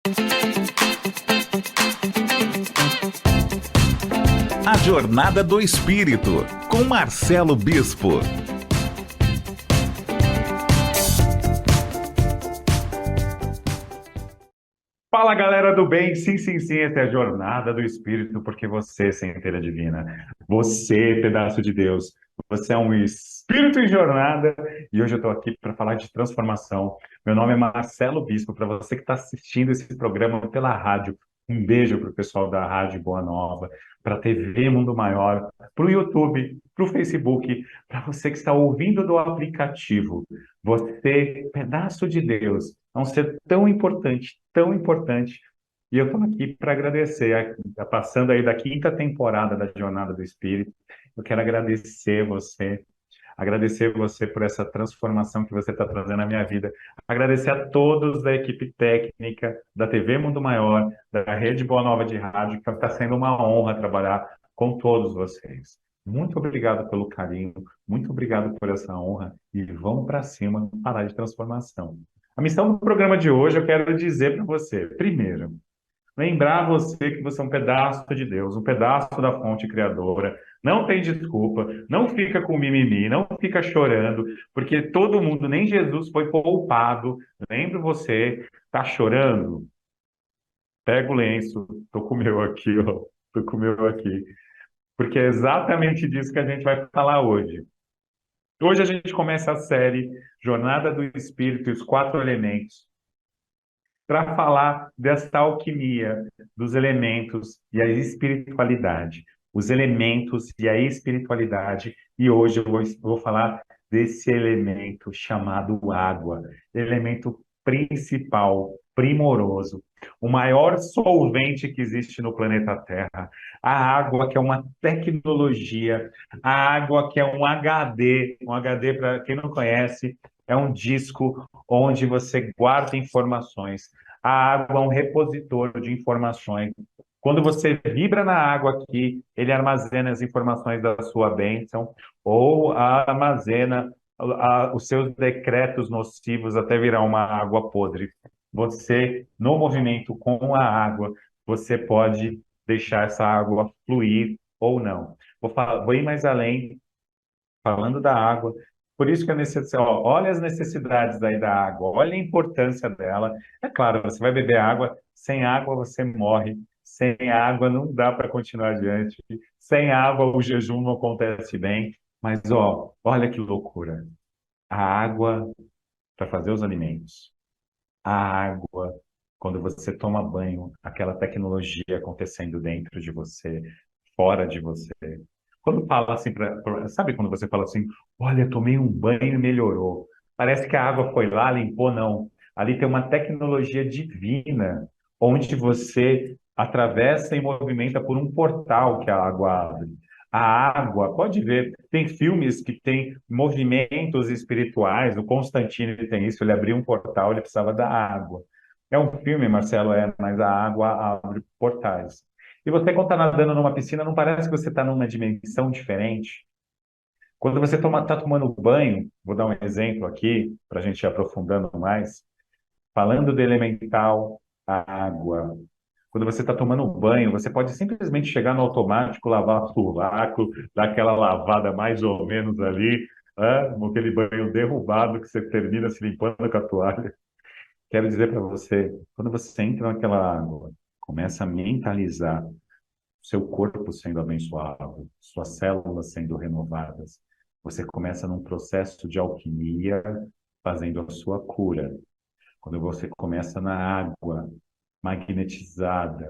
A Jornada do Espírito, com Marcelo Bispo. Fala, galera do bem. Sim, sim, sim, essa é a Jornada do Espírito, porque você, centelha divina, você, pedaço de Deus, você é um espírito em jornada, e hoje eu estou aqui para falar de transformação. Meu nome é Marcelo Bispo. Para você que está assistindo esse programa pela rádio, um beijo para o pessoal da Rádio Boa Nova, para a TV Mundo Maior, para o YouTube, para o Facebook, para você que está ouvindo do aplicativo. Você, pedaço de Deus, é um ser tão importante. E eu estou aqui para agradecer, passando aí da quinta temporada da Jornada do Espírito. Eu quero agradecer você por essa transformação que você está trazendo na minha vida. Agradecer a todos da equipe técnica, da TV Mundo Maior, da Rede Boa Nova de Rádio, que está sendo uma honra trabalhar com todos vocês. Muito obrigado pelo carinho, muito obrigado por essa honra e vamos para cima falar de transformação. A missão do programa de hoje eu quero dizer para você, primeiro, lembrar você que você é um pedaço de Deus, um pedaço da fonte criadora. Não tem desculpa, não fica com mimimi, não fica chorando, porque todo mundo, nem Jesus foi poupado. Lembra você, tá chorando? Pega o lenço, tô com o meu aqui, ó, tô com o meu aqui. Porque é exatamente disso que a gente vai falar hoje. Hoje a gente começa a série Jornada do Espírito e os Quatro Elementos, para falar dessa alquimia dos elementos e a espiritualidade. Os elementos e a espiritualidade. E hoje eu vou falar desse elemento chamado água, elemento principal, primoroso, o maior solvente que existe no planeta Terra. A água, que é uma tecnologia, a água, que é um HD, para quem não conhece, é um disco onde você guarda informações. A água é um repositor de informações. Quando você vibra na água aqui, ele armazena as informações da sua bênção ou armazena os seus decretos nocivos até virar uma água podre. Você, no movimento com a água, você pode deixar essa água fluir ou não. Vou ir mais além, falando da água. Por isso que olha as necessidades aí da água, olha a importância dela. É claro, você vai beber água, sem água você morre, sem água não dá para continuar adiante, sem água o jejum não acontece bem. Mas olha que loucura. A água para fazer os alimentos, a água quando você toma banho, aquela tecnologia acontecendo dentro de você, fora de você. Quando fala assim, sabe quando você fala assim, olha, tomei um banho e melhorou. Parece que a água foi lá, limpou, não. Ali tem uma tecnologia divina, onde você atravessa e movimenta por um portal que a água abre. A água, pode ver, tem filmes que têm movimentos espirituais, o Constantino tem isso, ele abriu um portal, ele precisava da água. É um filme, Marcelo, mas a água abre portais. E você, quando está nadando numa piscina, não parece que você está numa dimensão diferente? Quando você está tomando banho, vou dar um exemplo aqui, para a gente ir aprofundando mais, falando do elemental, a água. Quando você está tomando banho, você pode simplesmente chegar no automático, lavar o sovaco, dar aquela lavada mais ou menos ali, aquele banho derrubado que você termina se limpando com a toalha. Quero dizer para você, quando você entra naquela água, começa a mentalizar seu corpo sendo abençoado, suas células sendo renovadas. Você começa num processo de alquimia, fazendo a sua cura. Quando você começa na água, magnetizada,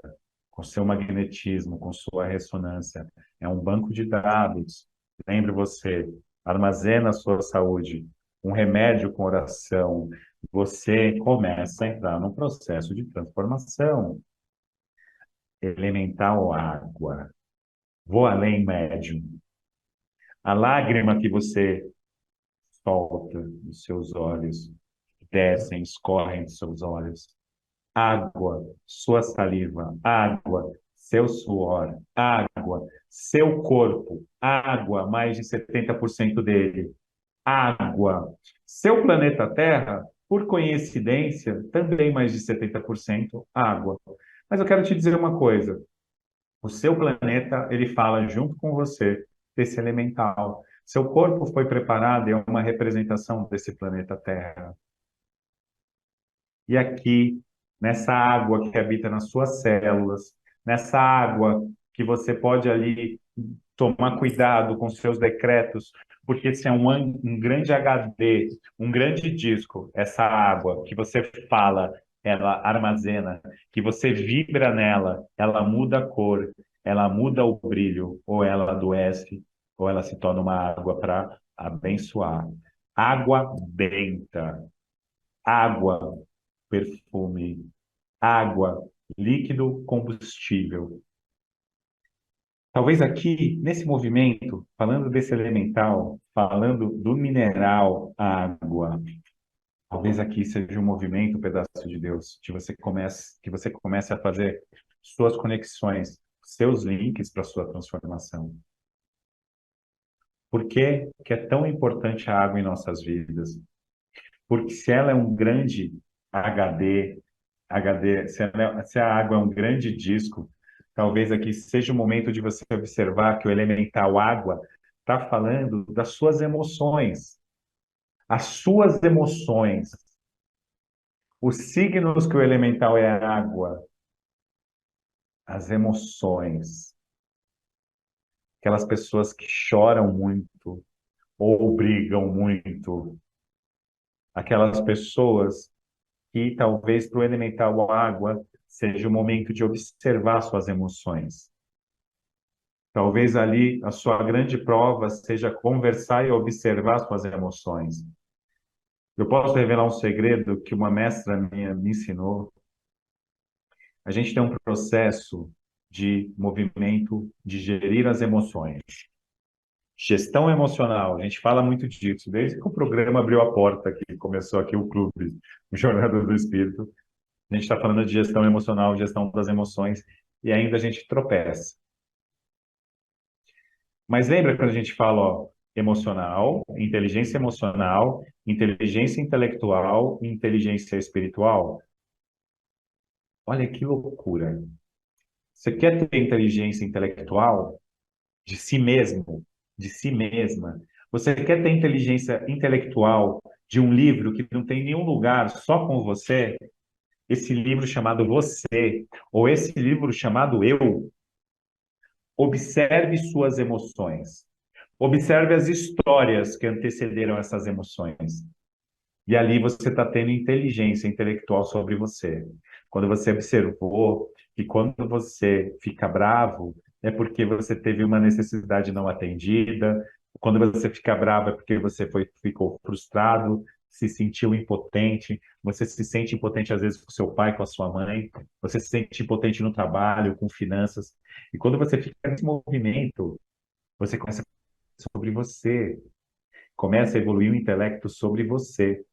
com seu magnetismo, com sua ressonância, é um banco de dados. Lembre você, armazena a sua saúde, um remédio com oração. Você começa a entrar num processo de transformação. Elemental água. Vou além, médium. A lágrima que você solta dos seus olhos, descem, escorrem dos seus olhos. Água, sua saliva, água, seu suor, água, seu corpo, água, mais de 70% dele, água. Seu planeta Terra, Por coincidência, também mais de 70% água. Mas eu quero te dizer uma coisa: o seu planeta, ele fala junto com você desse elemental. Seu corpo foi preparado e é uma representação desse planeta Terra. E aqui, nessa água que habita nas suas células, nessa água que você pode ali tomar cuidado com seus decretos, porque esse é um grande HD, um grande disco, essa água que você fala, ela armazena, que você vibra nela, ela muda a cor, ela muda o brilho, ou ela adoece, ou ela se torna uma água para abençoar. Água benta, água perfume, água, líquido, combustível. Talvez aqui, nesse movimento, falando desse elemental, falando do mineral água, talvez aqui seja um movimento, um pedaço de Deus, que você comece a fazer suas conexões, seus links para a sua transformação. Por que é tão importante a água em nossas vidas? Porque se ela é um grande HD, se a água é um grande disco, talvez aqui seja o momento de você observar que o elemental água está falando das suas emoções. As suas emoções. Os signos que o elemental é água. As emoções. Aquelas pessoas que choram muito ou brigam muito. Aquelas pessoas que talvez para o elemental água seja o momento de observar suas emoções. Talvez ali a sua grande prova seja conversar e observar suas emoções. Eu posso revelar um segredo que uma mestra minha me ensinou. A gente tem um processo de movimento de gerir as emoções. Gestão emocional, a gente fala muito disso, desde que o programa abriu a porta, que começou aqui o clube, o Jornada do Espírito. A gente está falando de gestão emocional, gestão das emoções, e ainda a gente tropeça. Mas lembra quando a gente fala, ó, emocional, inteligência intelectual e inteligência espiritual? Olha que loucura. Você quer ter inteligência intelectual de si mesmo, de si mesma? Você quer ter inteligência intelectual de um livro que não tem nenhum lugar só com você? Esse livro chamado Você, ou esse livro chamado Eu. Observe suas emoções. Observe as histórias que antecederam essas emoções. E ali você está tendo inteligência intelectual sobre você. Quando você observou que quando você fica bravo, é porque você teve uma necessidade não atendida. Quando você fica bravo é porque você ficou frustrado, se sentiu impotente. Você se sente impotente às vezes com seu pai, com a sua mãe. Você se sente impotente no trabalho, com finanças. E quando você fica nesse movimento, você começa sobre você, começa a evoluir o intelecto sobre você.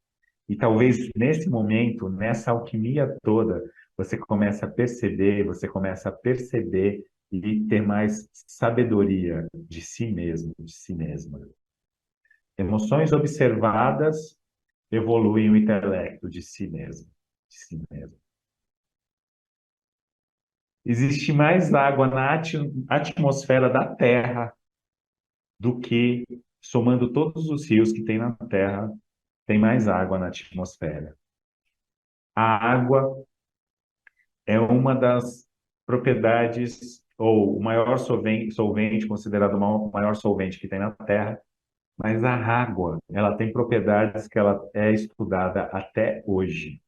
E talvez nesse momento, nessa alquimia toda, você começa a perceber e ter mais sabedoria de si mesmo, de si mesma. Emoções observadas evoluem o intelecto de si mesmo, de si mesmo. Existe mais água na atmosfera da Terra do que, somando todos os rios que tem na Terra, tem mais água na atmosfera. A água é uma das propriedades, ou o maior solvente considerado o maior solvente que tem na Terra, mas a água, ela tem propriedades que ela é estudada até hoje.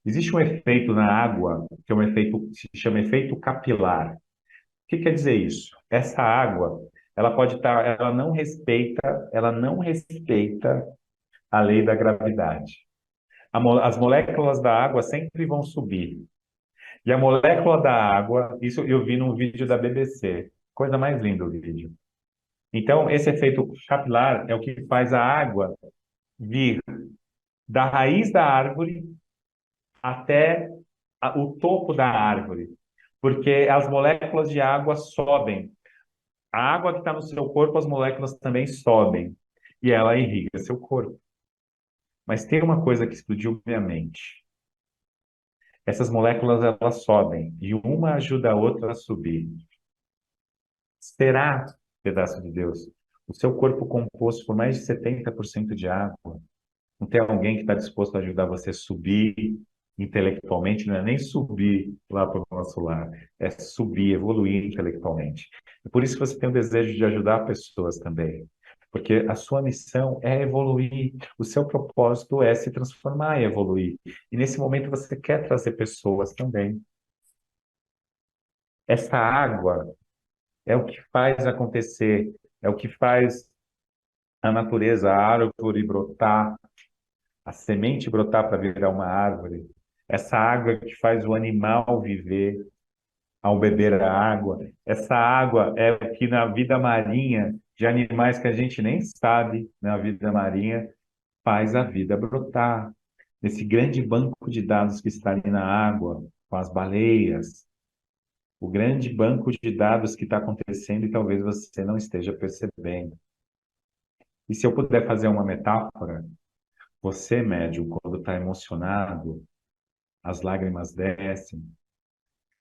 Existe um efeito na água, que é um efeito, se chama efeito capilar. O que quer dizer isso? Essa água, ela pode estar, ela não respeita a lei da gravidade. As moléculas da água sempre vão subir. E a molécula da água, isso eu vi num vídeo da BBC. Coisa mais linda o vídeo. Então, esse efeito capilar é o que faz a água vir da raiz da árvore até o topo da árvore. Porque as moléculas de água sobem. A água que está no seu corpo, as moléculas também sobem. E ela irriga seu corpo. Mas tem uma coisa que explodiu minha mente. Essas moléculas, elas sobem, e uma ajuda a outra a subir. Será, pedaço de Deus, o seu corpo composto por mais de 70% de água? Não tem alguém que está disposto a ajudar você a subir intelectualmente? Não é nem subir lá para o nosso lar, é subir, evoluir intelectualmente. É por isso que você tem o desejo de ajudar pessoas também. Porque a sua missão é evoluir, o seu propósito é se transformar e evoluir. E nesse momento você quer trazer pessoas também. Essa água é o que faz acontecer, é o que faz a natureza, a árvore brotar, a semente brotar para virar uma árvore. Essa água que faz o animal viver ao beber a água. Essa água é o que na vida marinha, de animais que a gente nem sabe, na vida marinha, faz a vida brotar. Nesse grande banco de dados que está ali na água, com as baleias, o grande banco de dados que está acontecendo e talvez você não esteja percebendo. E se eu puder fazer uma metáfora, você, médium, quando está emocionado, as lágrimas descem,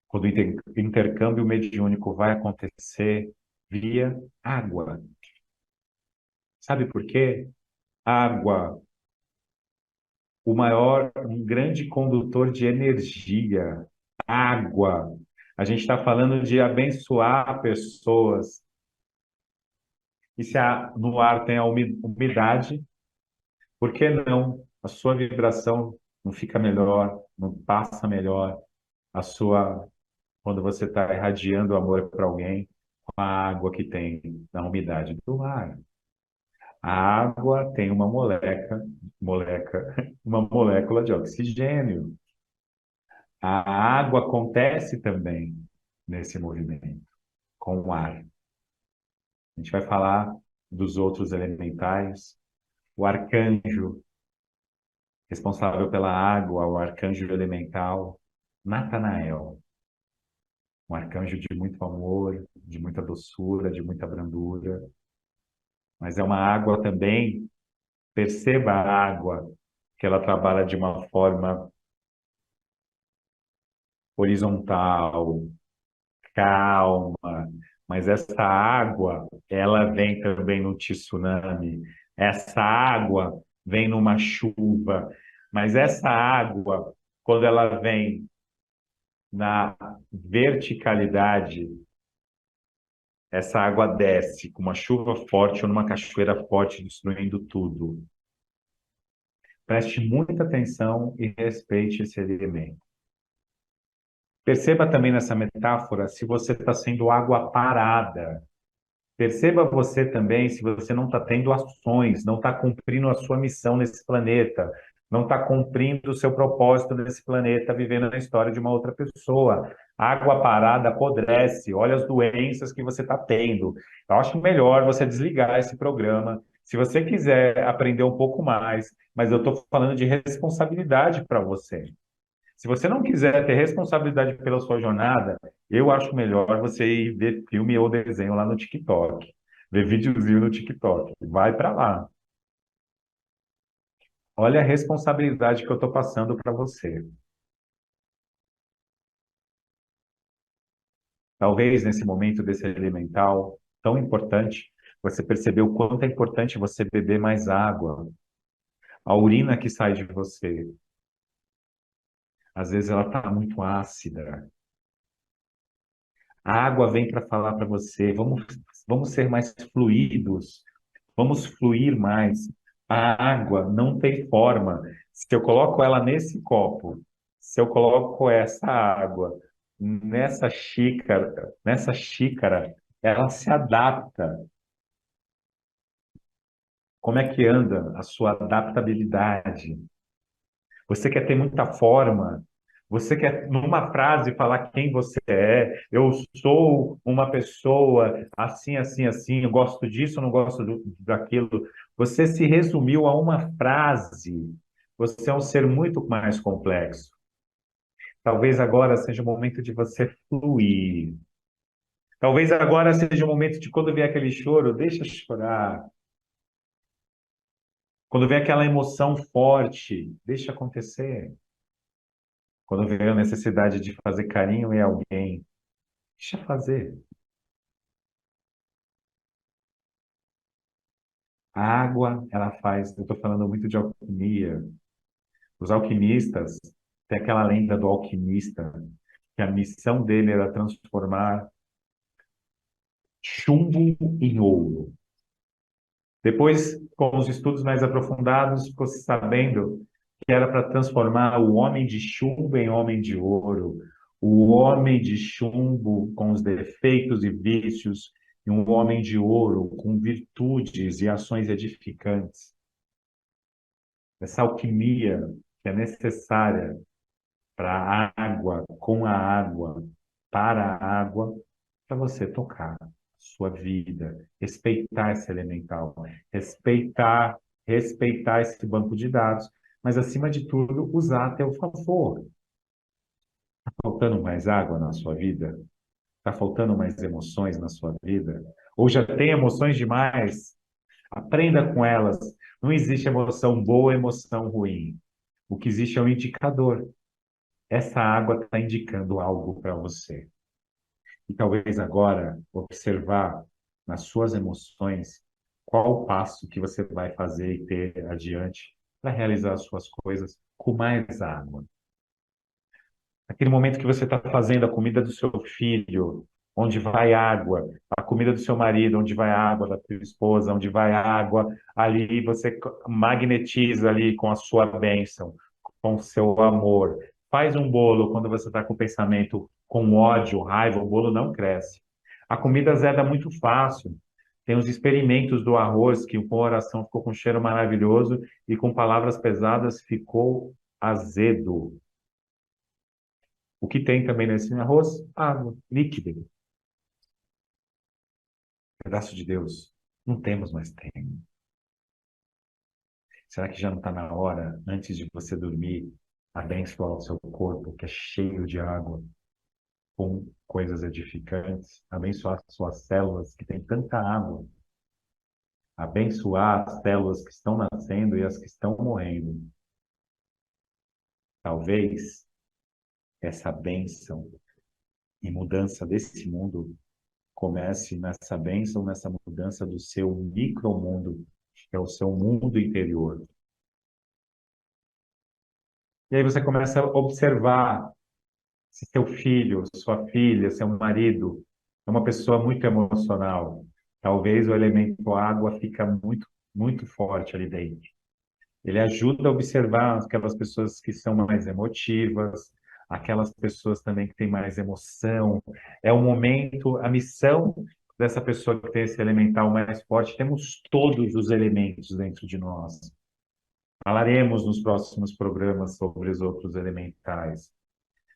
quando o intercâmbio mediúnico vai acontecer via água. Sabe por quê? Água, um grande condutor de energia. Água. A gente está falando de abençoar pessoas. E se no ar tem a umidade, por que não? A sua vibração não fica melhor, não passa melhor. A sua, quando você está irradiando amor para alguém, com a água que tem na umidade do ar. A água tem uma molécula de oxigênio. A água acontece também nesse movimento, com o ar. A gente vai falar dos outros elementais. O arcanjo responsável pela água, o arcanjo elemental, Natanael. Um arcanjo de muito amor, de muita doçura, de muita brandura. Mas é uma água também, perceba a água, que ela trabalha de uma forma horizontal, calma, mas essa água, ela vem também no tsunami, essa água vem numa chuva, mas essa água, quando ela vem na verticalidade, essa água desce com uma chuva forte ou numa cachoeira forte, destruindo tudo. Preste muita atenção e respeite esse elemento. Perceba também nessa metáfora se você está sendo água parada. Perceba você também se você não está tendo ações, não está cumprindo a sua missão nesse planeta, não está cumprindo o seu propósito nesse planeta, vivendo a história de uma outra pessoa. Água parada apodrece, olha as doenças que você está tendo. Eu acho melhor você desligar esse programa. Se você quiser aprender um pouco mais, mas eu estou falando de responsabilidade para você. Se você não quiser ter responsabilidade pela sua jornada, eu acho melhor você ir ver filme ou desenho lá no TikTok. Ver videozinho no TikTok. Vai para lá. Olha a responsabilidade que eu estou passando para você. Talvez nesse momento desse elemental tão importante, você percebeu o quanto é importante você beber mais água. A urina que sai de você, às vezes ela está muito ácida. A água vem para falar para você, vamos ser mais fluidos, vamos fluir mais. A água não tem forma. Se eu coloco ela nesse copo, se eu coloco essa água nessa xícara, ela se adapta. Como é que anda a sua adaptabilidade? Você quer ter muita forma? Você quer, numa frase, falar quem você é? Eu sou uma pessoa assim, assim, assim, eu gosto disso, eu não gosto daquilo. Você se resumiu a uma frase. Você é um ser muito mais complexo. Talvez agora seja o momento de você fluir. Talvez agora seja o momento de quando vier aquele choro, deixa chorar. Quando vem aquela emoção forte, deixa acontecer. Quando vem a necessidade de fazer carinho em alguém, deixa fazer. A água, ela faz. Eu estou falando muito de alquimia. Os alquimistas, tem aquela lenda do alquimista, que a missão dele era transformar chumbo em ouro. Depois, com os estudos mais aprofundados, ficou se sabendo que era para transformar o homem de chumbo em homem de ouro, o homem de chumbo com os defeitos e vícios, e um homem de ouro com virtudes e ações edificantes. Essa alquimia que é necessária para a água, com a água, para a água, para você tocar a sua vida, respeitar esse elemental, respeitar esse banco de dados, mas acima de tudo, usar a teu favor. Está faltando mais água na sua vida? Está faltando mais emoções na sua vida? Ou já tem emoções demais? Aprenda com elas. Não existe emoção boa, emoção ruim. O que existe é um indicador. Essa água está indicando algo para você. E talvez agora observar nas suas emoções qual o passo que você vai fazer e ter adiante para realizar as suas coisas com mais água. Aquele momento que você está fazendo a comida do seu filho, onde vai água, a comida do seu marido, onde vai água, da sua esposa, onde vai água, ali você magnetiza ali com a sua bênção, com o seu amor. Faz um bolo quando você está com o pensamento com ódio, raiva, o bolo não cresce. A comida azeda muito fácil. Tem os experimentos do arroz, que com oração ficou com um cheiro maravilhoso e com palavras pesadas ficou azedo. O que tem também nesse arroz? Água, líquido. Pedaço de Deus. Não temos mais tempo. Será que já não está na hora, antes de você dormir, abençoar o seu corpo, que é cheio de água, com coisas edificantes? Abençoar as suas células, que têm tanta água. Abençoar as células que estão nascendo e as que estão morrendo. Talvez essa bênção e mudança desse mundo comece nessa bênção, nessa mudança do seu micromundo, que é o seu mundo interior. E aí você começa a observar se seu filho, sua filha, seu marido é uma pessoa muito emocional. Talvez o elemento água fica muito forte ali dentro. Ele ajuda a observar aquelas pessoas que são mais emotivas, aquelas pessoas também que têm mais emoção. É o momento, a missão dessa pessoa que tem esse elemental mais forte. Temos todos os elementos dentro de nós. Falaremos nos próximos programas sobre os outros elementais.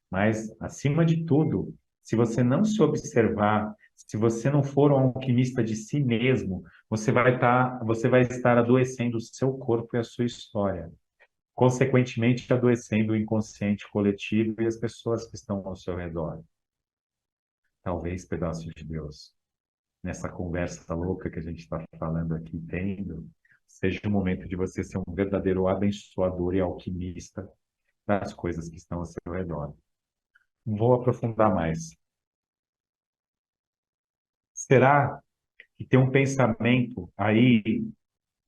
Mas, acima de tudo, se você não se observar, se você não for um alquimista de si mesmo, você vai estar adoecendo o seu corpo e a sua história. Consequentemente, adoecendo o inconsciente coletivo e as pessoas que estão ao seu redor. Talvez, pedaço de Deus, nessa conversa louca que a gente está falando aqui, tendo, seja o momento de você ser um verdadeiro abençoador e alquimista das coisas que estão ao seu redor. Vou aprofundar mais. Será que tem um pensamento aí,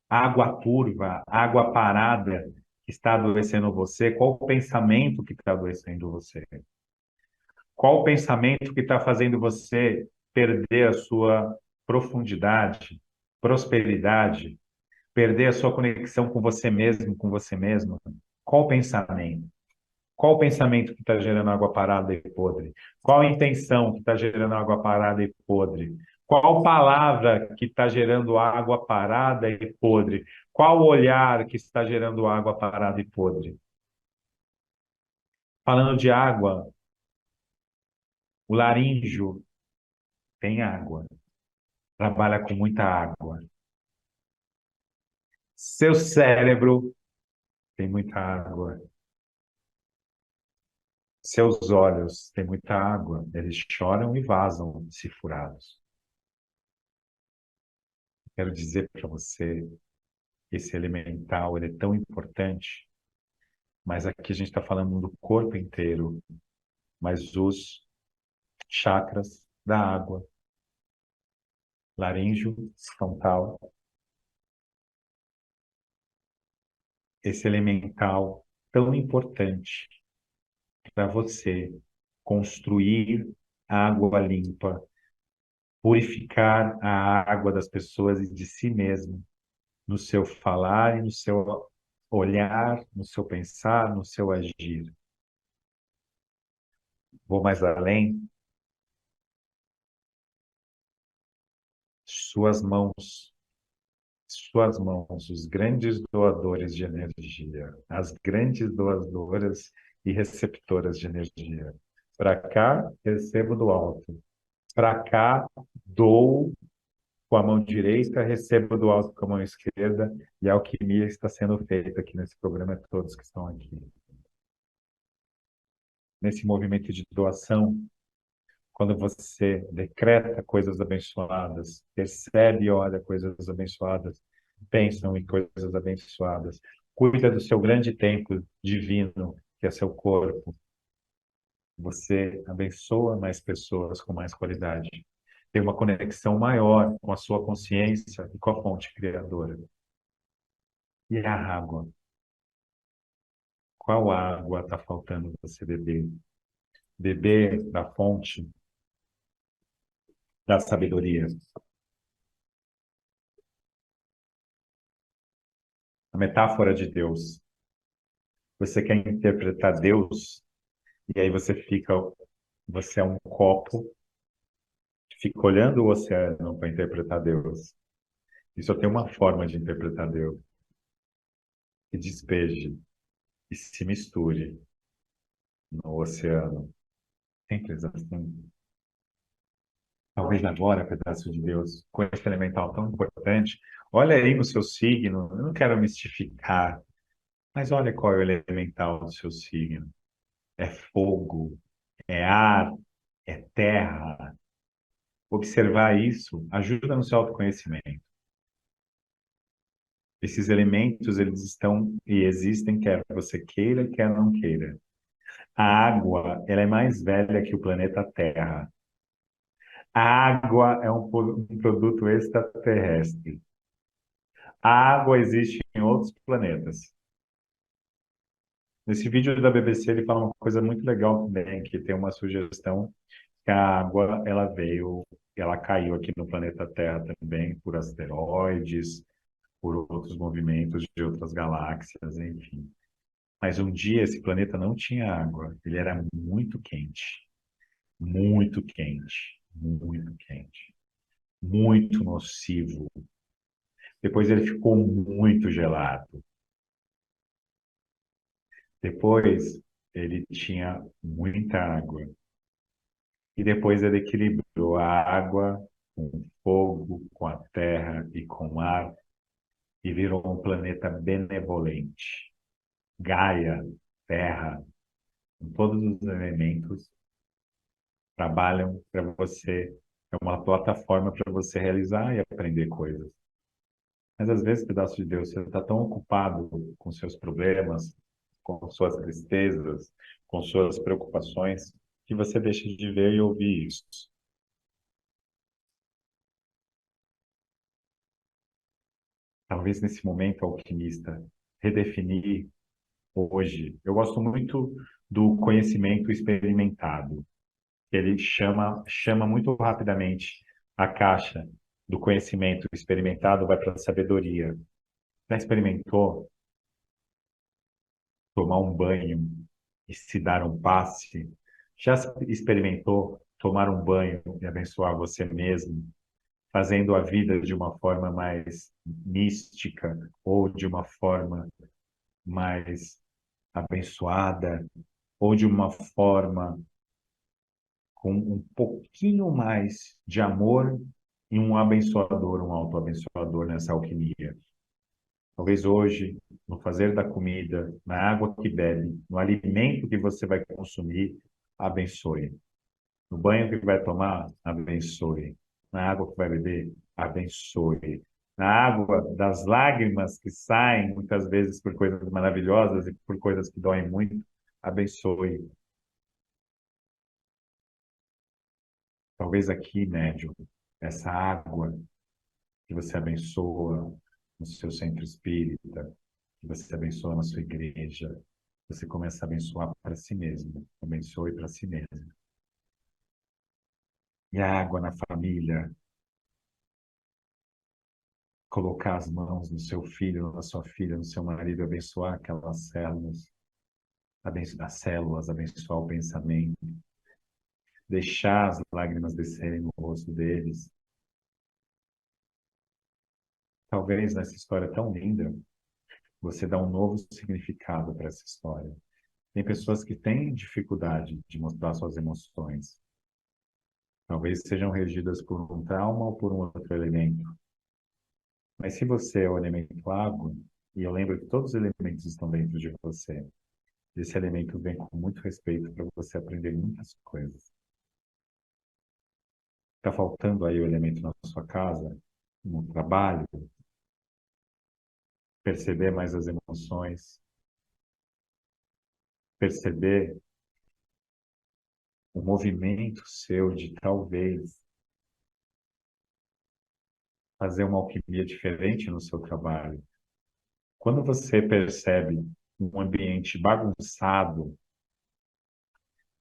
água turva, água parada, que está adoecendo você? Qual o pensamento que está adoecendo você? Qual o pensamento que está fazendo você perder a sua profundidade, prosperidade, perder a sua conexão com você mesmo, com você mesma? Qual o pensamento? Qual o pensamento que está gerando água parada e podre? Qual a intenção que está gerando água parada e podre? Qual palavra que está gerando água parada e podre? Qual olhar que está gerando água parada e podre? Falando de água, o laríngeo tem água, trabalha com muita água. Seu cérebro tem muita água. Seus olhos têm muita água. Eles choram e vazam se furados. Quero dizer para você, esse elemental, ele é tão importante, mas aqui a gente está falando do corpo inteiro, mas os chakras da água, laríngeo, frontal, esse elemental tão importante para você construir água limpa, purificar a água das pessoas e de si mesmo, no seu falar e no seu olhar, no seu pensar, no seu agir. Vou mais além. Suas mãos, os grandes doadores de energia, as grandes doadoras e receptoras de energia. Para cá, recebo do alto. Para cá, dou com a mão direita, recebo do alto com a mão esquerda, e a alquimia está sendo feita aqui nesse programa, todos que estão aqui. Nesse movimento de doação, quando você decreta coisas abençoadas, percebe e olha coisas abençoadas, pensam em coisas abençoadas, cuida do seu grande templo divino, que é seu corpo, você abençoa mais pessoas com mais qualidade. Tem uma conexão maior com a sua consciência e com a fonte criadora. E a água? Qual água está faltando você beber? Beber da fonte da sabedoria. A metáfora de Deus. Você quer interpretar Deus, e aí você é um copo, fica olhando o oceano para interpretar Deus. E só tem uma forma de interpretar Deus. Que despeje e se misture no oceano. Simples assim. Talvez agora, pedaço de Deus, com esse elemental tão importante, olha aí no seu signo, eu não quero mistificar, mas olha qual é o elemental do seu signo. É fogo, é ar, é terra. Observar isso ajuda no seu autoconhecimento. Esses elementos, eles estão e existem, quer você queira, quer não queira. A água, ela é mais velha que o planeta Terra. A água é um produto extraterrestre. A água existe em outros planetas. Nesse vídeo da BBC, ele fala uma coisa muito legal também, que tem uma sugestão que a água, ela caiu aqui no planeta Terra também, por asteroides, por outros movimentos de outras galáxias, enfim. Mas um dia esse planeta não tinha água, ele era muito quente, muito quente, muito nocivo. Depois ele ficou muito gelado. Depois ele tinha muita água. E depois ele equilibrou a água com o fogo, com a terra e com o ar e virou um planeta benevolente. Gaia, terra, com todos os elementos trabalham para você, é uma plataforma para você realizar e aprender coisas. Mas às vezes, pedaço de Deus, você está tão ocupado com seus problemas, com suas tristezas, com suas preocupações, que você deixa de ver e ouvir isso. Talvez nesse momento, alquimista, redefinir hoje. Eu gosto muito do conhecimento experimentado. Ele chama muito rapidamente a caixa do conhecimento experimentado, vai para a sabedoria. Já experimentou tomar um banho e se dar um passe? Já experimentou tomar um banho e abençoar você mesmo, fazendo a vida de uma forma mais mística ou de uma forma mais abençoada ou de uma forma com um pouquinho mais de amor e um abençoador, um autoabençoador nessa alquimia? Talvez hoje, no fazer da comida, na água que bebe, no alimento que você vai consumir, abençoe. No banho que vai tomar, abençoe. Na água que vai beber, abençoe. na água das lágrimas que saem, muitas vezes por coisas maravilhosas e por coisas que doem muito, abençoe. Talvez aqui, médium, essa água que você abençoa no seu centro espírita, que você abençoa na sua igreja, você começa a abençoar para si mesmo. Abençoe para si mesmo. E a água na família, colocar as mãos no seu filho, na sua filha, no seu marido, abençoar aquelas células, abençoar as células, abençoar o pensamento, deixar as lágrimas descerem no rosto deles. Talvez nessa história tão linda, você dá um novo significado para essa história. Tem pessoas que têm dificuldade de mostrar suas emoções. Talvez sejam regidas por um trauma ou por um outro elemento. Mas se você é o elemento água, e eu lembro que todos os elementos estão dentro de você, esse elemento vem com muito respeito para você aprender muitas coisas. Está faltando aí o elemento na sua casa, no trabalho, perceber mais as emoções, perceber o movimento seu de talvez fazer uma alquimia diferente no seu trabalho. Quando você percebe um ambiente bagunçado,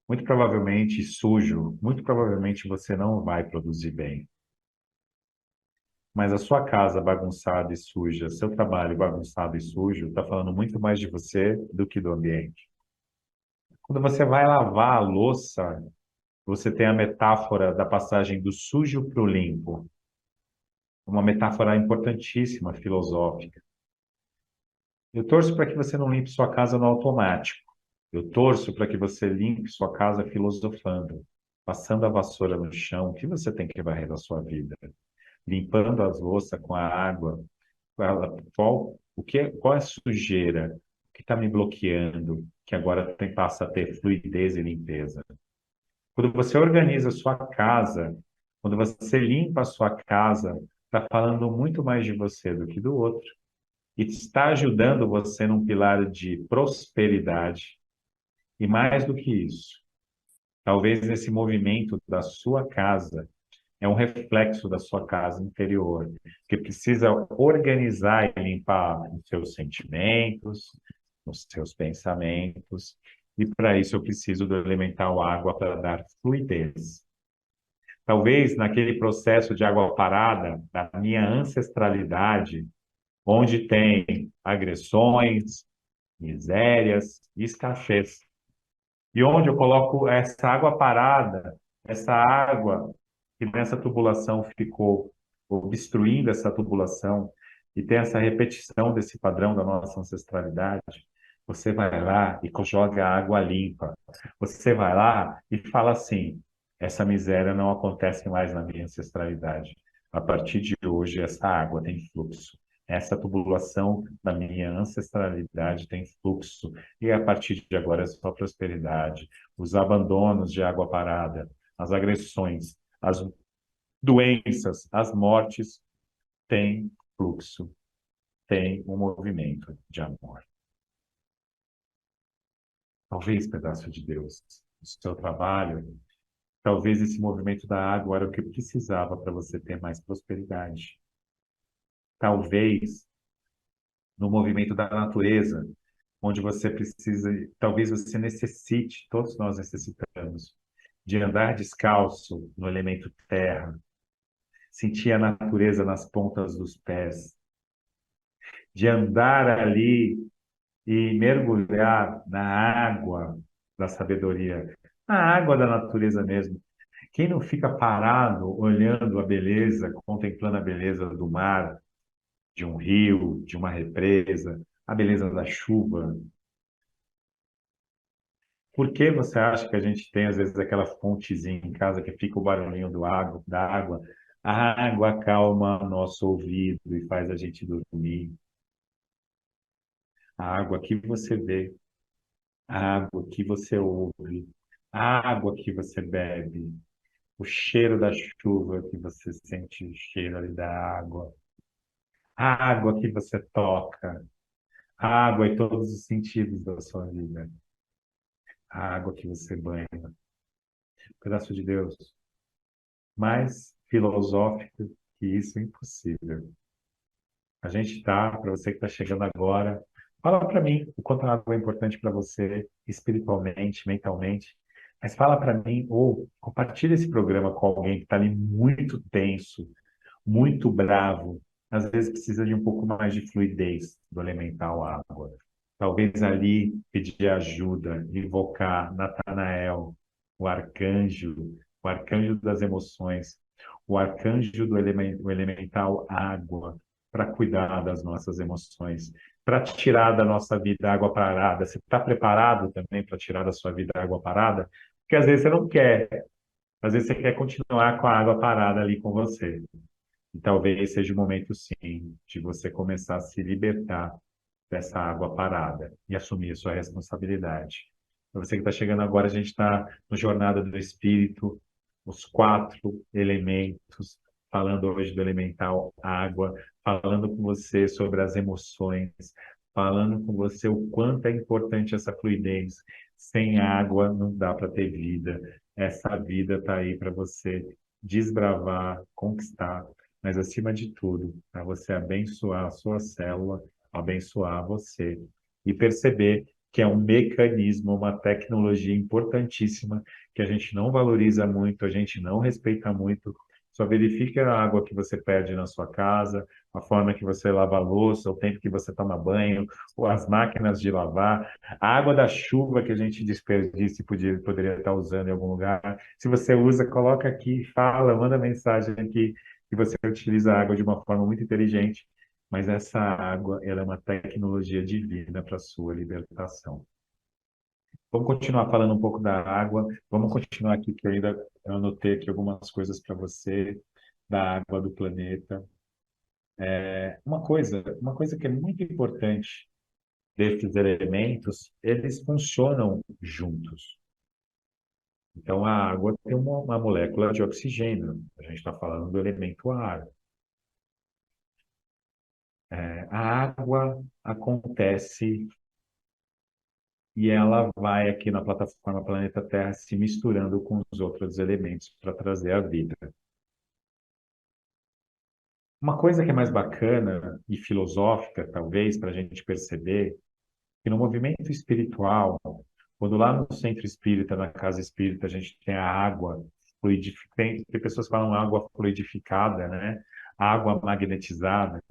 muito provavelmente sujo, muito provavelmente você não vai produzir bem. Mas a sua casa bagunçada e suja, seu trabalho bagunçado e sujo, está falando muito mais de você do que do ambiente. Quando você vai lavar a louça, você tem a metáfora da passagem do sujo para o limpo. Uma metáfora importantíssima, filosófica. Eu torço para que você não limpe sua casa no automático. Eu torço para que você limpe sua casa filosofando, passando a vassoura no chão, o que você tem que varrer da sua vida, limpando as louças com a água, qual é a sujeira que está me bloqueando, que agora passa a ter fluidez e limpeza. Quando você organiza a sua casa, quando você limpa a sua casa, está falando muito mais de você do que do outro. E está ajudando você num pilar de prosperidade. E mais do que isso, talvez esse movimento da sua casa é um reflexo da sua casa interior, que precisa organizar e limpar os seus sentimentos, os seus pensamentos, e para isso eu preciso do elemental água para dar fluidez. Talvez naquele processo de água parada, da minha ancestralidade, onde tem agressões, misérias e escassez. E onde eu coloco essa água parada, essa água que nessa tubulação ficou obstruindo essa tubulação, e tem essa repetição desse padrão da nossa ancestralidade, você vai lá e joga água limpa. Você vai lá e fala assim: essa miséria não acontece mais na minha ancestralidade. A partir de hoje, essa água tem fluxo. Essa tubulação da minha ancestralidade tem fluxo. E a partir de agora é só prosperidade. Os abandonos de água parada, as agressões, as doenças, as mortes têm fluxo, têm um movimento de amor. Talvez, pedaço de Deus, o seu trabalho, talvez esse movimento da água era o que precisava para você ter mais prosperidade. Talvez no movimento da natureza, onde você precisa, talvez você necessite, todos nós necessitamos, de andar descalço no elemento terra, sentir a natureza nas pontas dos pés, de andar ali e mergulhar na água da sabedoria, na água da natureza mesmo. Quem não fica parado olhando a beleza, contemplando a beleza do mar, de um rio, de uma represa, a beleza da chuva? Por que você acha que a gente tem, às vezes, aquela fontezinha em casa que fica o barulhinho da água? A água acalma nosso ouvido e faz a gente dormir. A água que você vê, a água que você ouve, a água que você bebe, o cheiro da chuva que você sente o cheiro ali da água. A água que você toca, a água em todos os sentidos da sua vida, a água que você banha. Pedaço de Deus, mais filosófico que isso é impossível. A gente está, para você que está chegando agora, fala para mim o quanto a água é importante para você, espiritualmente, mentalmente. Mas fala para mim, ou compartilha esse programa com alguém que está ali muito tenso, muito bravo. Às vezes precisa de um pouco mais de fluidez do elemental água. Talvez ali pedir ajuda, invocar Natanael, o arcanjo das emoções, o arcanjo do o elemental água, para cuidar das nossas emoções, para tirar da nossa vida água parada. Você está preparado também para tirar da sua vida água parada? Porque às vezes você não quer, às vezes você quer continuar com a água parada ali com você. E talvez seja o momento, sim, de você começar a se libertar dessa água parada e assumir a sua responsabilidade. Para você que está chegando agora, a gente está no Jornada do Espírito, os quatro elementos, falando hoje do elemental água, falando com você sobre as emoções, falando com você o quanto é importante essa fluidez. Sem água não dá para ter vida. Essa vida está aí para você desbravar, conquistar, mas acima de tudo, para você abençoar a sua célula, abençoar você e perceber que é um mecanismo, uma tecnologia importantíssima que a gente não valoriza muito, a gente não respeita muito. Só verifique a água que você perde na sua casa, a forma que você lava a louça, o tempo que você toma banho, ou as máquinas de lavar, a água da chuva que a gente desperdiça e poderia estar usando em algum lugar. Se você usa, coloca aqui, fala, manda mensagem aqui que você utiliza a água de uma forma muito inteligente, mas essa água, ela é uma tecnologia divina para a sua libertação. Vamos continuar falando um pouco da água, vamos continuar aqui, que eu anotei aqui algumas coisas para você, da água do planeta. Uma coisa que é muito importante desses elementos, eles funcionam juntos. Então, a água tem uma molécula de oxigênio, a gente está falando do elemento ar. A água acontece e ela vai aqui na plataforma Planeta Terra se misturando com os outros elementos para trazer a vida. Uma coisa que é mais bacana e filosófica, talvez, para a gente perceber, que no movimento espiritual, quando lá no centro espírita, na casa espírita, a gente tem a água fluidificada, tem pessoas que falam água fluidificada, né? Água magnetizada.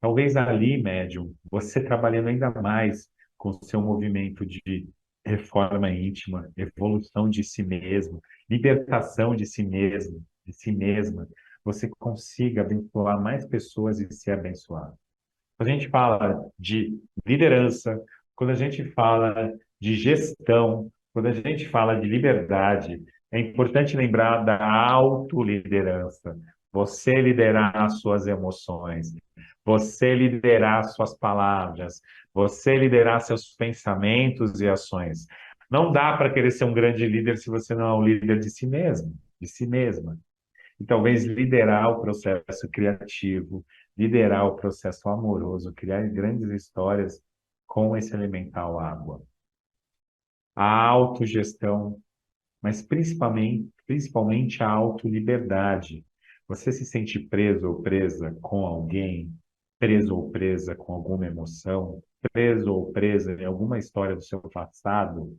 Talvez ali, médium, você trabalhando ainda mais com o seu movimento de reforma íntima, evolução de si mesmo, libertação de si mesmo, de si mesma, você consiga abençoar mais pessoas e ser abençoado. Quando a gente fala de liderança, quando a gente fala de gestão, quando a gente fala de liberdade, é importante lembrar da autoliderança. Você liderar as suas emoções, você liderar suas palavras, você liderar seus pensamentos e ações. Não dá para querer ser um grande líder se você não é um líder de si mesmo, de si mesma. E talvez liderar o processo criativo, liderar o processo amoroso, criar grandes histórias com esse elemental água. A autogestão, mas principalmente a autoliberdade. Você se sente preso ou presa com alguém, preso ou presa com alguma emoção, preso ou presa em alguma história do seu passado,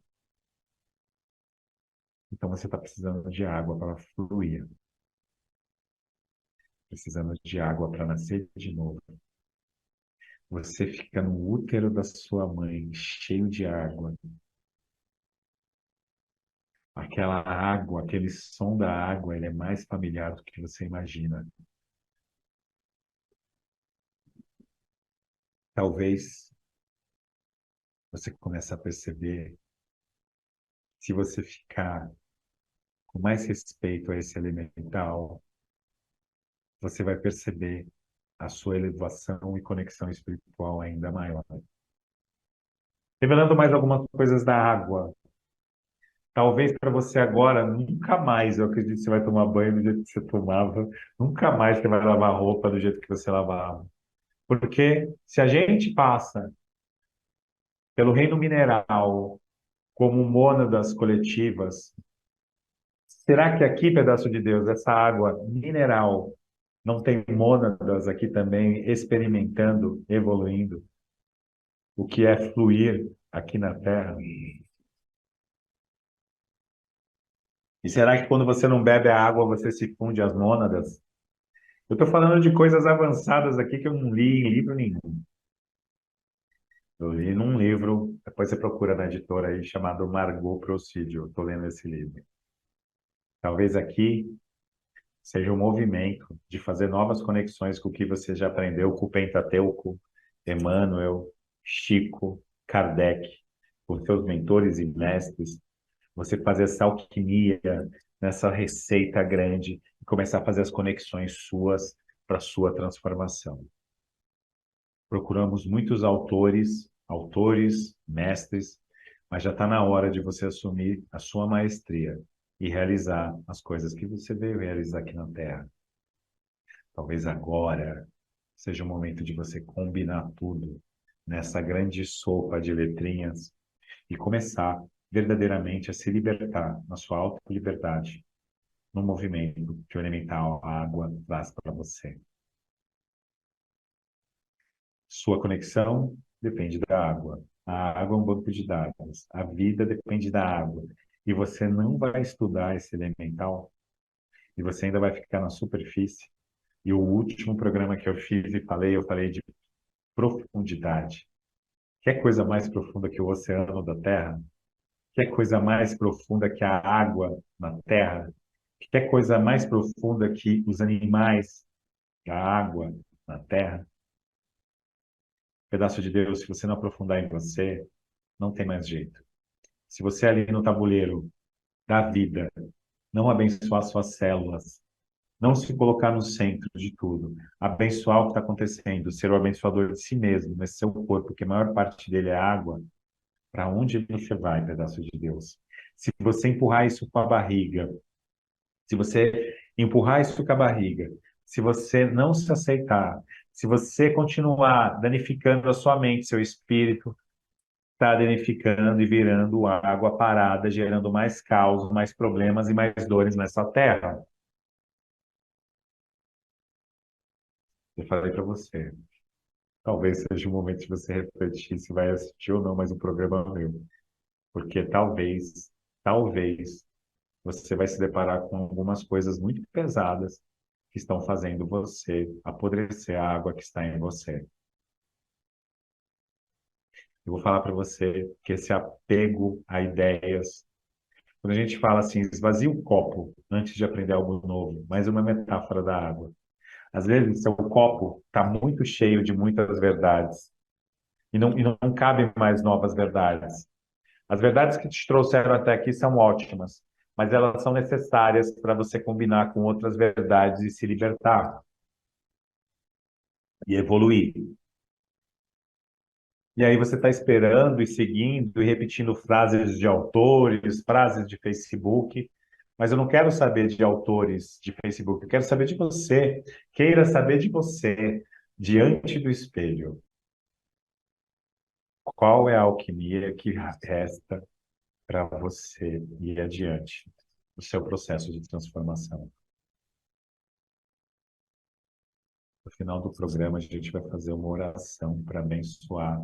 então você está precisando de água para fluir, precisando de água para nascer de novo. Você fica no útero da sua mãe, cheio de água. Aquela água, aquele som da água, ele é mais familiar do que você imagina. Talvez você comece a perceber, se você ficar com mais respeito a esse elemental, você vai perceber a sua elevação e conexão espiritual ainda maior. Revelando mais algumas coisas da água. Talvez para você agora, nunca mais, eu acredito que você vai tomar banho do jeito que você tomava, nunca mais você vai lavar roupa do jeito que você lavava. Porque se a gente passa pelo reino mineral como mônadas coletivas, será que aqui, pedaço de Deus, essa água mineral não tem mônadas aqui também experimentando, evoluindo o que é fluir aqui na Terra? E será que quando você não bebe a água, você se funde às mônadas? Eu estou falando de coisas avançadas aqui que eu não li em livro nenhum. Eu li num livro, depois você procura na editora aí, chamado Margot Procídio. Estou lendo esse livro. Talvez aqui seja um movimento de fazer novas conexões com o que você já aprendeu com o Pentateuco, Emmanuel, Chico, Kardec, com seus mentores e mestres. Você fazer essa alquimia nessa receita grande e começar a fazer as conexões suas para a sua transformação. Procuramos muitos autores, mestres, mas já está na hora de você assumir a sua maestria e realizar as coisas que você veio realizar aqui na Terra. Talvez agora seja o momento de você combinar tudo nessa grande sopa de letrinhas e começar verdadeiramente a se libertar na sua auto-liberdade, no movimento que o elemental a água traz para você. Sua conexão depende da água. A água é um banco de dados. A vida depende da água. E você não vai estudar esse elemental e você ainda vai ficar na superfície. E o último programa que eu fiz e falei, eu falei de profundidade. Quer coisa mais profunda que o oceano da Terra? Quer coisa mais profunda que a água na Terra? Quer coisa mais profunda que os animais, a água na Terra? Pedaço de Deus, se você não aprofundar em você, não tem mais jeito. Se você ali no tabuleiro da vida não abençoar suas células, não se colocar no centro de tudo, abençoar o que está acontecendo, ser o abençoador de si mesmo, nesse seu corpo, porque a maior parte dele é água, para onde você vai, pedaço de Deus? Se você empurrar isso com a barriga, se você empurrar isso com a barriga, se você não se aceitar, se você continuar danificando a sua mente, seu espírito, está danificando e virando água parada, gerando mais caos, mais problemas e mais dores nessa terra. Eu falei para você, talvez seja o momento de você refletir se vai assistir ou não mais um programa meu, porque talvez você vai se deparar com algumas coisas muito pesadas que estão fazendo você apodrecer a água que está em você. Eu vou falar para você que esse apego a ideias, quando a gente fala assim, esvazia o copo antes de aprender algo novo, mais uma metáfora da água. Às vezes, seu copo está muito cheio de muitas verdades e não cabem mais novas verdades. As verdades que te trouxeram até aqui são ótimas, mas elas são necessárias para você combinar com outras verdades e se libertar e evoluir. E aí você está esperando e seguindo e repetindo frases de autores, frases de Facebook, mas eu não quero saber de autores de Facebook, eu quero saber de você. Queira saber de você diante do espelho. Qual é a alquimia que resta para você ir adiante no seu processo de transformação? No final do programa, a gente vai fazer uma oração para abençoar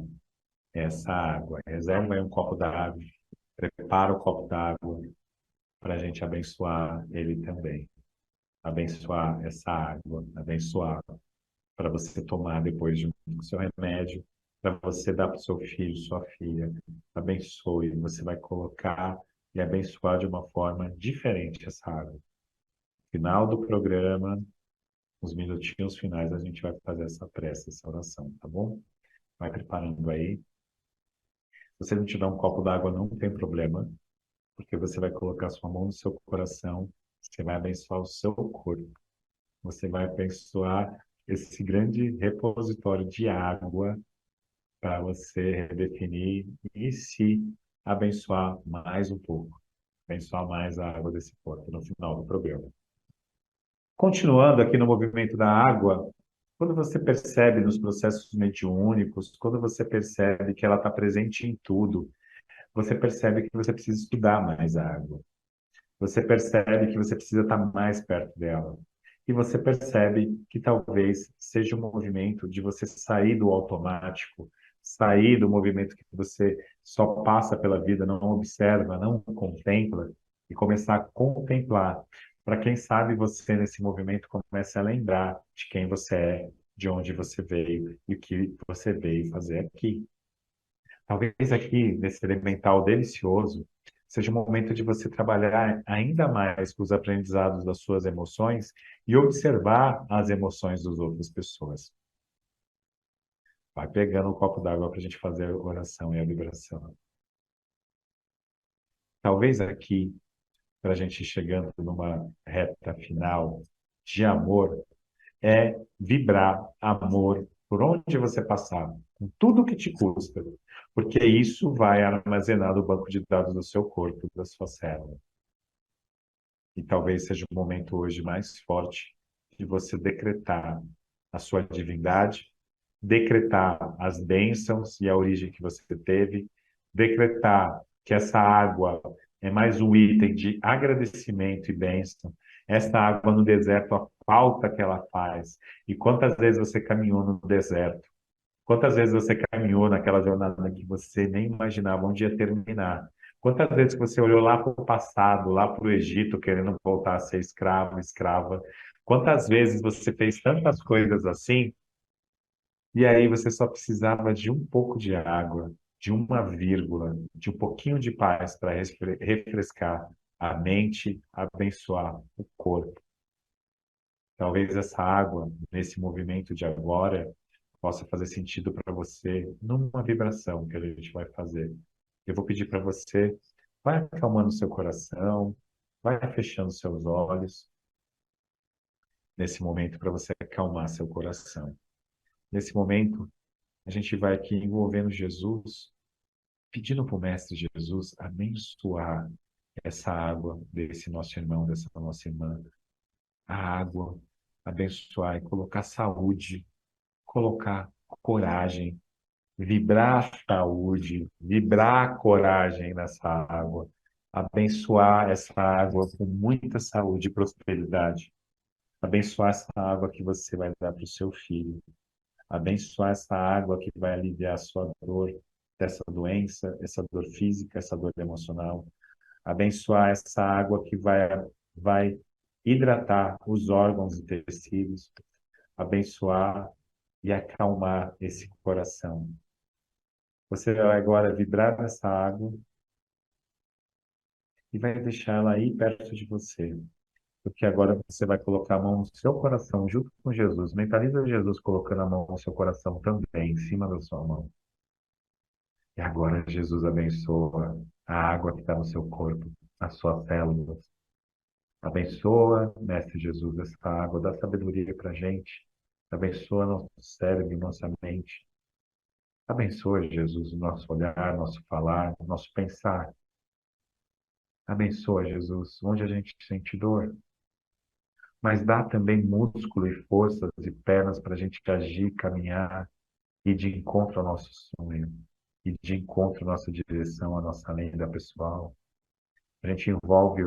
essa água. Reserva aí um copo d'água, prepara o copo d'água para a gente abençoar ele também. Abençoar essa água, abençoar para você tomar depois de um seu remédio, para você dar para o seu filho, sua filha. Abençoe, você vai colocar e abençoar de uma forma diferente essa água. Final do programa, uns minutinhos finais, a gente vai fazer essa prece, essa oração, tá bom? Vai preparando aí. Se você não tiver um copo d'água, não tem problema, porque você vai colocar sua mão no seu coração, você vai abençoar o seu corpo, você vai abençoar esse grande repositório de água para você redefinir e se abençoar mais um pouco, abençoar mais a água desse corpo no final do programa. Continuando aqui no movimento da água, Quando você percebe nos processos mediúnicos, quando você percebe que ela está presente em tudo, você percebe que você precisa estudar mais a água. Você percebe que você precisa estar mais perto dela. E você percebe que talvez seja um movimento de você sair do automático, sair do movimento que você só passa pela vida, não observa, não contempla, e começar a contemplar. Para quem sabe você, nesse movimento, comece a lembrar de quem você é, de onde você veio e o que você veio fazer aqui. Talvez aqui, nesse elemental delicioso, seja o momento de você trabalhar ainda mais com os aprendizados das suas emoções e observar as emoções das outras pessoas. Vai pegando um copo d'água para a gente fazer a oração e a vibração. Talvez aqui, para a gente ir chegando numa reta final de amor, é vibrar amor por onde você passar, com tudo que te custa, porque isso vai armazenar no banco de dados do seu corpo, da sua célula. E talvez seja o momento hoje mais forte de você decretar a sua divindade, decretar as bênçãos e a origem que você teve, decretar que essa água é mais um item de agradecimento e bênção. Essa água no deserto, a falta que ela faz. E quantas vezes você caminhou no deserto? Quantas vezes você caminhou naquela jornada que você nem imaginava onde ia terminar? Quantas vezes você olhou lá para o passado, lá para o Egito, querendo voltar a ser escravo, escrava? Quantas vezes você fez tantas coisas assim, e aí você só precisava de um pouco de água, de uma vírgula, de um pouquinho de paz para refrescar a mente, abençoar o corpo. Talvez essa água, nesse movimento de agora, possa fazer sentido para você numa vibração que a gente vai fazer. Eu vou pedir para você, vai acalmando seu coração, vai fechando seus olhos nesse momento para você acalmar seu coração. Nesse momento, a gente vai aqui envolvendo Jesus, pedindo para o Mestre Jesus abençoar essa água desse nosso irmão, dessa nossa irmã, a água, abençoar e colocar saúde, colocar coragem, vibrar saúde, vibrar coragem nessa água, abençoar essa água com muita saúde e prosperidade, abençoar essa água que você vai dar para o seu filho, abençoar essa água que vai aliviar a sua dor, dessa doença, essa dor física, essa dor emocional, abençoar essa água que vai hidratar os órgãos e tecidos, abençoar e acalmar esse coração. Você vai agora vibrar nessa água e vai deixar ela aí perto de você. Porque agora você vai colocar a mão no seu coração junto com Jesus. Mentaliza Jesus colocando a mão no seu coração também, em cima da sua mão. E agora Jesus abençoa a água que está no seu corpo, as suas células. Abençoa, Mestre Jesus, essa água, dá sabedoria para a gente. Abençoa nosso cérebro, nossa mente. Abençoa, Jesus, o nosso olhar, nosso falar, nosso pensar. Abençoa, Jesus, onde a gente sente dor, mas dá também músculo e forças e pernas para a gente agir, caminhar e de encontro ao nosso sonho, e de encontro à nossa direção, à nossa lenda pessoal. A gente envolve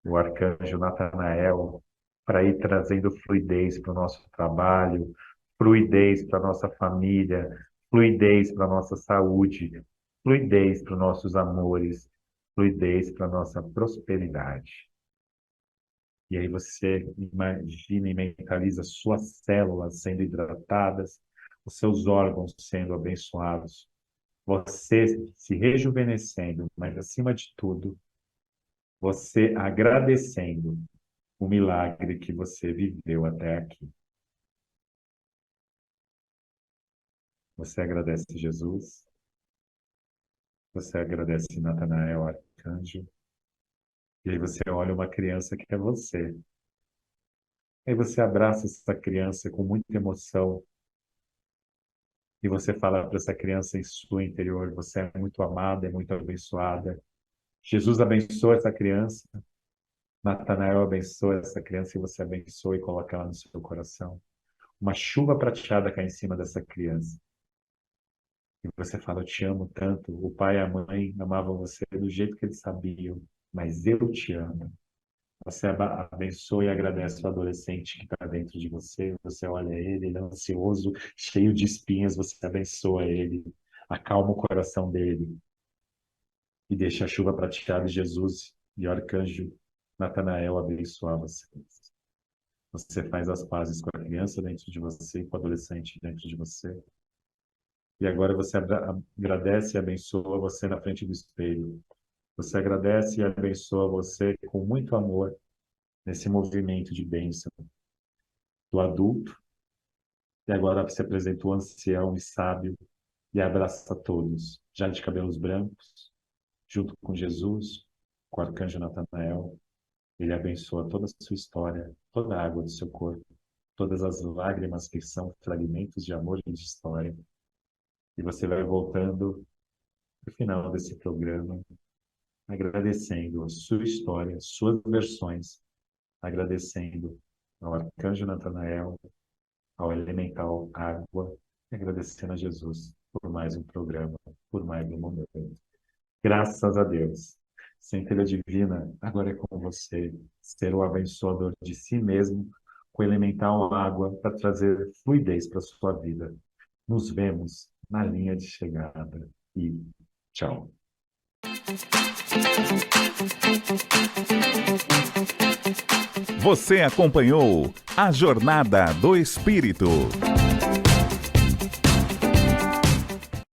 o arcanjo Natanael para ir trazendo fluidez para o nosso trabalho, fluidez para a nossa família, fluidez para a nossa saúde, fluidez para os nossos amores, fluidez para a nossa prosperidade. E aí você imagina e mentaliza suas células sendo hidratadas, os seus órgãos sendo abençoados, você se rejuvenescendo, mas acima de tudo, você agradecendo o milagre que você viveu até aqui. Você agradece Jesus, você agradece Natanael, arcanjo, e aí você olha uma criança que é você. Aí você abraça essa criança com muita emoção, e você fala para essa criança em sua interior, você é muito amada, é muito abençoada. Jesus abençoa essa criança, Natanael abençoa essa criança e você abençoa e coloca ela no seu coração. uma chuva prateada cai em cima dessa criança. E você fala, eu te amo tanto. O pai e a mãe amavam você do jeito que eles sabiam, mas eu te amo. Você abençoa e agradece o adolescente que está dentro de você. Você olha ele é ansioso, cheio de espinhas. Você abençoa ele, acalma o coração dele e deixa a chuva prateada de Jesus e o arcanjo Natanael abençoar você. Você faz as pazes com a criança dentro de você, com o adolescente dentro de você. E agora você agradece e abençoa você na frente do espelho. Você agradece e abençoa você com muito amor nesse movimento de bênção do adulto. E agora você apresenta o ancião e sábio e abraça todos, já de cabelos brancos, junto com Jesus, com o arcanjo Natanael. Ele abençoa toda a sua história, toda a água do seu corpo, todas as lágrimas que são fragmentos de amor e de história. E você vai voltando para o final desse programa, agradecendo a sua história, suas versões, agradecendo ao arcanjo Natanael, ao elemental água, e agradecendo a Jesus por mais um programa, por mais um momento. Graças a Deus. Centelha Divina, agora é com você, ser o abençoador de si mesmo, com o elemental água, para trazer fluidez para a sua vida. Nos vemos na linha de chegada e tchau. Você acompanhou a Jornada do Espírito.